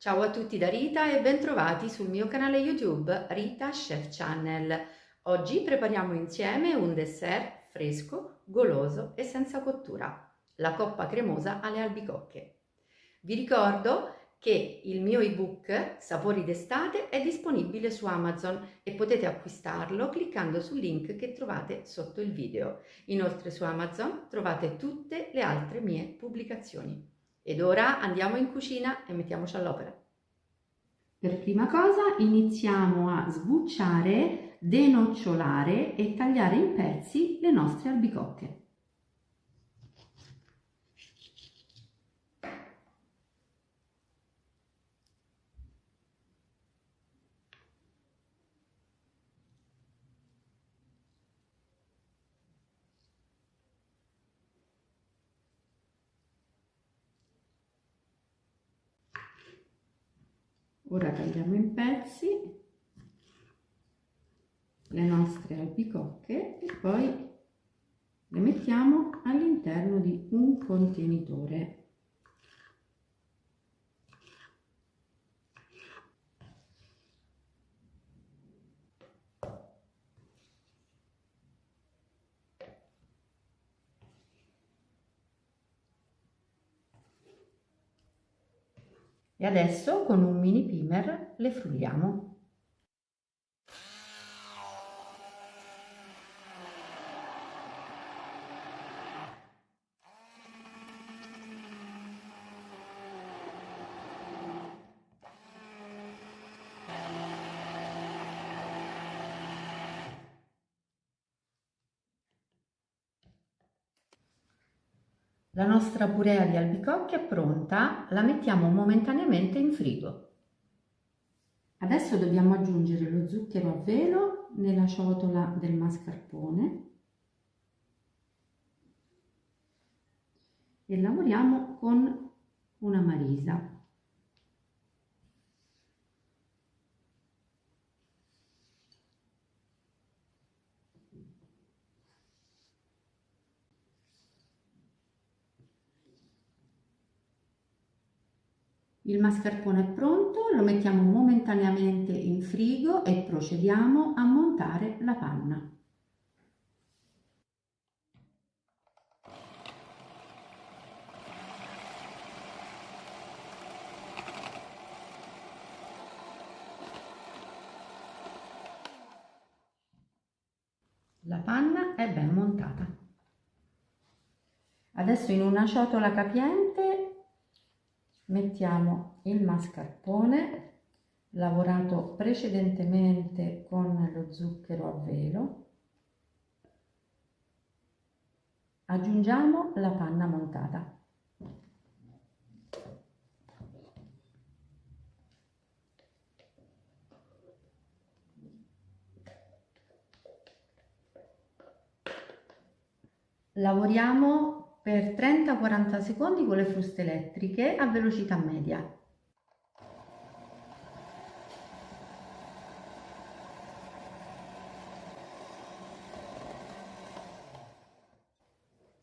Ciao a tutti da Rita e bentrovati sul mio canale YouTube Rita Chef Channel. Oggi prepariamo insieme un dessert fresco, goloso e senza cottura, la coppa cremosa alle albicocche. Vi ricordo che il mio ebook Sapori d'estate è disponibile su Amazon e potete acquistarlo cliccando sul link che trovate sotto il video. Inoltre su Amazon trovate tutte le altre mie pubblicazioni. Ed ora andiamo in cucina e mettiamoci all'opera. Per prima cosa iniziamo a sbucciare, denocciolare e tagliare in pezzi le nostre albicocche. Ora tagliamo in pezzi le nostre albicocche e poi le mettiamo all'interno di un contenitore. E adesso con un mini primer le frulliamo. La nostra purea di albicocche è pronta, la mettiamo momentaneamente in frigo. Adesso dobbiamo aggiungere lo zucchero a velo nella ciotola del mascarpone e lavoriamo con una marisa. Il mascarpone è pronto, lo mettiamo momentaneamente in frigo e procediamo a montare la panna. La panna è ben montata. Adesso in una ciotola capiente mettiamo il mascarpone lavorato precedentemente con lo zucchero a velo, aggiungiamo la panna montata. Lavoriamo per 30-40 secondi con le fruste elettriche a velocità media.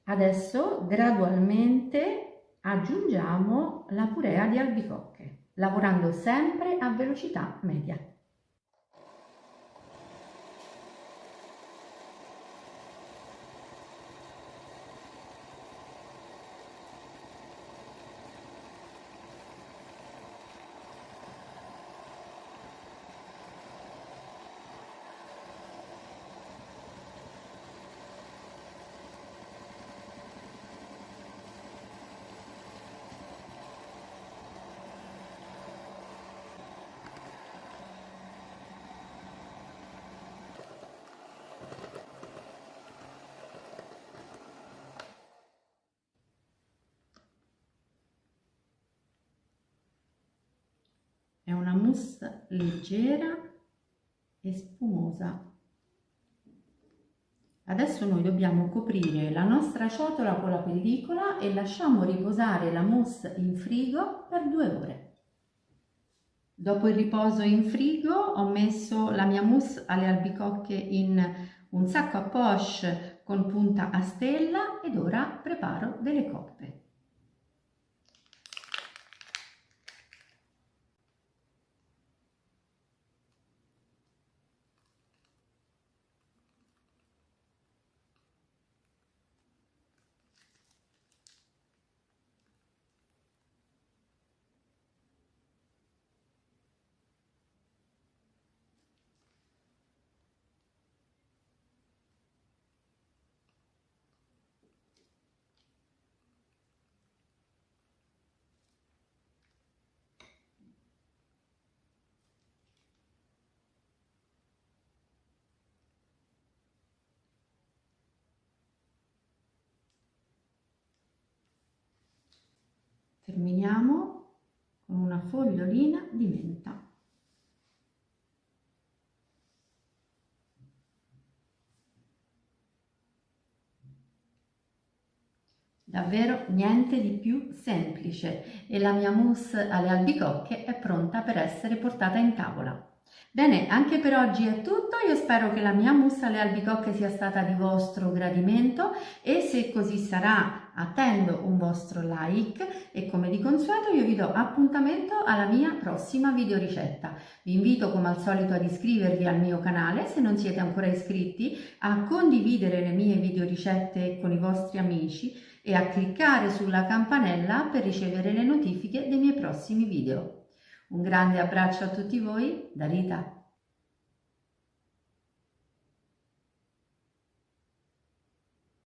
Adesso gradualmente aggiungiamo la purea di albicocche, lavorando sempre a velocità media. È una mousse leggera e spumosa. Adesso noi dobbiamo coprire la nostra ciotola con la pellicola e lasciamo riposare la mousse in frigo per 2 ore. Dopo il riposo in frigo ho messo la mia mousse alle albicocche in un sacco a poche con punta a stella ed ora preparo delle coppe. Terminiamo con una fogliolina di menta. Davvero niente di più semplice e la mia mousse alle albicocche è pronta per essere portata in tavola. Bene, anche per oggi è tutto, io spero che la mia mousse alle albicocche sia stata di vostro gradimento e se così sarà attendo un vostro like e come di consueto io vi do appuntamento alla mia prossima videoricetta. Vi invito come al solito ad iscrivervi al mio canale se non siete ancora iscritti, a condividere le mie videoricette con i vostri amici e a cliccare sulla campanella per ricevere le notifiche dei miei prossimi video. Un grande abbraccio a tutti voi da Rita.